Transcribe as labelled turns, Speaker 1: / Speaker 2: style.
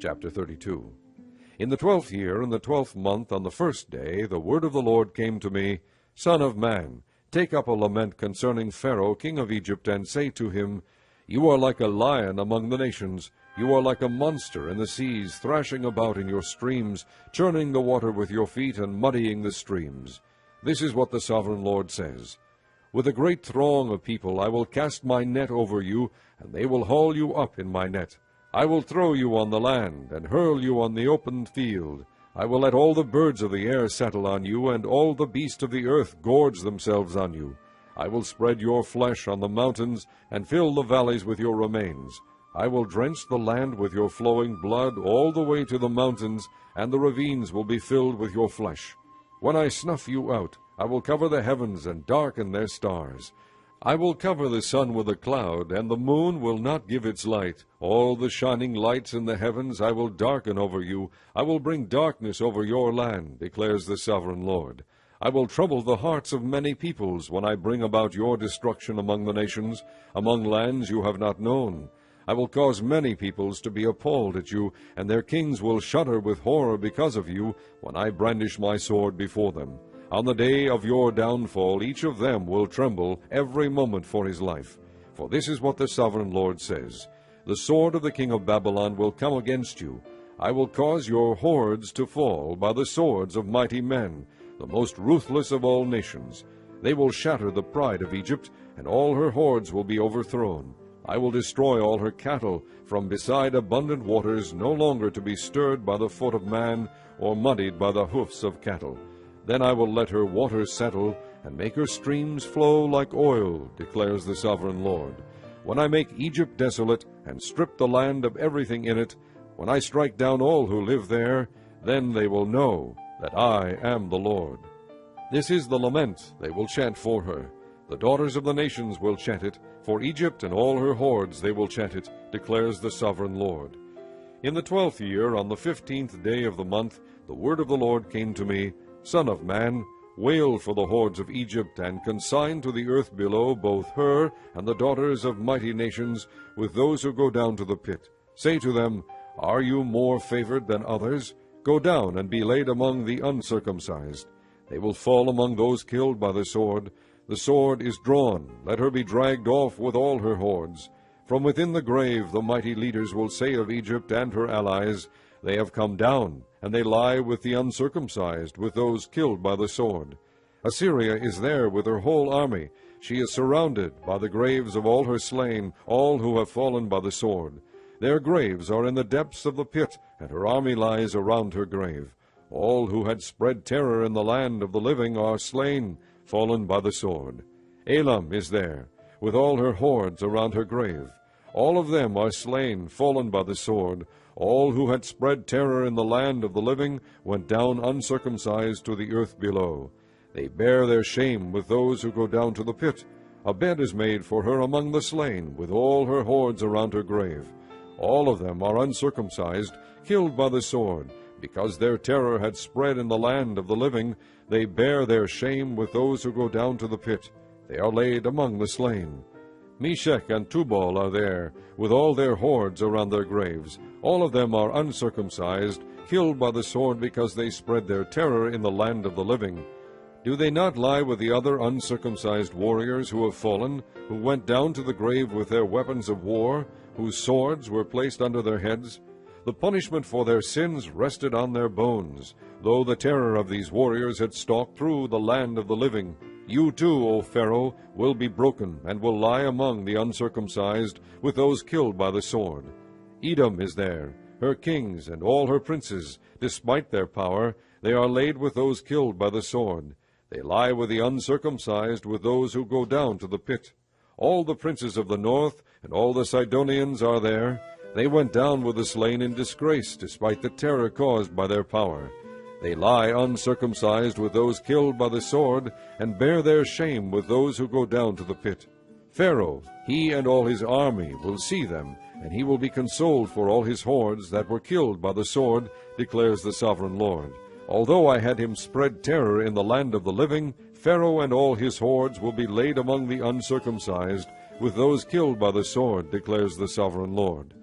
Speaker 1: Chapter 32. In the 12th year, in the 12th month, on the 1st day, the word of the Lord came to me, Son of man, take up a lament concerning Pharaoh, king of Egypt, and say to him, You are like a lion among the nations. You are like a monster in the seas, thrashing about in your streams, churning the water with your feet, and muddying the streams. This is what the sovereign Lord says. With a great throng of people I will cast my net over you, and they will haul you up in my net. I will throw you on the land, and hurl you on the open field. I will let all the birds of the air settle on you, and all the beasts of the earth gorge themselves on you. I will spread your flesh on the mountains, and fill the valleys with your remains. I will drench the land with your flowing blood all the way to the mountains, and the ravines will be filled with your flesh. When I snuff you out, I will cover the heavens and darken their stars. I will cover the sun with a cloud, and the moon will not give its light. All the shining lights in the heavens I will darken over you. I will bring darkness over your land, declares the sovereign Lord. I will trouble the hearts of many peoples when I bring about your destruction among the nations, among lands you have not known. I will cause many peoples to be appalled at you, and their kings will shudder with horror because of you when I brandish my sword before them. On the day of your downfall, each of them will tremble every moment for his life. For this is what the sovereign Lord says, The sword of the king of Babylon will come against you. I will cause your hordes to fall by the swords of mighty men, the most ruthless of all nations. They will shatter the pride of Egypt, and all her hordes will be overthrown. I will destroy all her cattle from beside abundant waters, no longer to be stirred by the foot of man, or muddied by the hoofs of cattle. Then I will let her waters settle, and make her streams flow like oil, declares the sovereign Lord. When I make Egypt desolate, and strip the land of everything in it, when I strike down all who live there, then they will know that I am the Lord. This is the lament they will chant for her. The daughters of the nations will chant it. For Egypt and all her hordes they will chant it, declares the sovereign Lord. In the 12th year, on the 15th day of the month, the word of the Lord came to me, Son of man, wail for the hordes of Egypt, and consign to the earth below both her and the daughters of mighty nations, with those who go down to the pit. Say to them, Are you more favored than others? Go down and be laid among the uncircumcised. They will fall among those killed by the sword. The sword is drawn, let her be dragged off with all her hordes. From within the grave the mighty leaders will say of Egypt and her allies, They have come down, and they lie with the uncircumcised, with those killed by the sword. Assyria is there with her whole army. She is surrounded by the graves of all her slain, all who have fallen by the sword. Their graves are in the depths of the pit, and her army lies around her grave. All who had spread terror in the land of the living are slain, fallen by the sword. Elam is there, with all her hordes around her grave. All of them are slain, fallen by the sword. All who had spread terror in the land of the living went down uncircumcised to the earth below. They bear their shame with those who go down to the pit. A bed is made for her among the slain, with all her hordes around her grave. All of them are uncircumcised, killed by the sword. Because their terror had spread in the land of the living, they bear their shame with those who go down to the pit. They are laid among the slain. Meshech and Tubal are there, with all their hordes around their graves. All of them are uncircumcised, killed by the sword because they spread their terror in the land of the living. Do they not lie with the other uncircumcised warriors who have fallen, who went down to the grave with their weapons of war, whose swords were placed under their heads? The punishment for their sins rested on their bones, though the terror of these warriors had stalked through the land of the living. You too, O Pharaoh, will be broken, and will lie among the uncircumcised, with those killed by the sword. Edom is there, her kings and all her princes. Despite their power, they are laid with those killed by the sword. They lie with the uncircumcised, with those who go down to the pit. All the princes of the north and all the Sidonians are there. They went down with the slain in disgrace, despite the terror caused by their power. They lie uncircumcised with those killed by the sword, and bear their shame with those who go down to the pit. Pharaoh, he and all his army, will see them, and he will be consoled for all his hordes that were killed by the sword, declares the sovereign Lord. Although I had him spread terror in the land of the living, Pharaoh and all his hordes will be laid among the uncircumcised, with those killed by the sword, declares the sovereign Lord.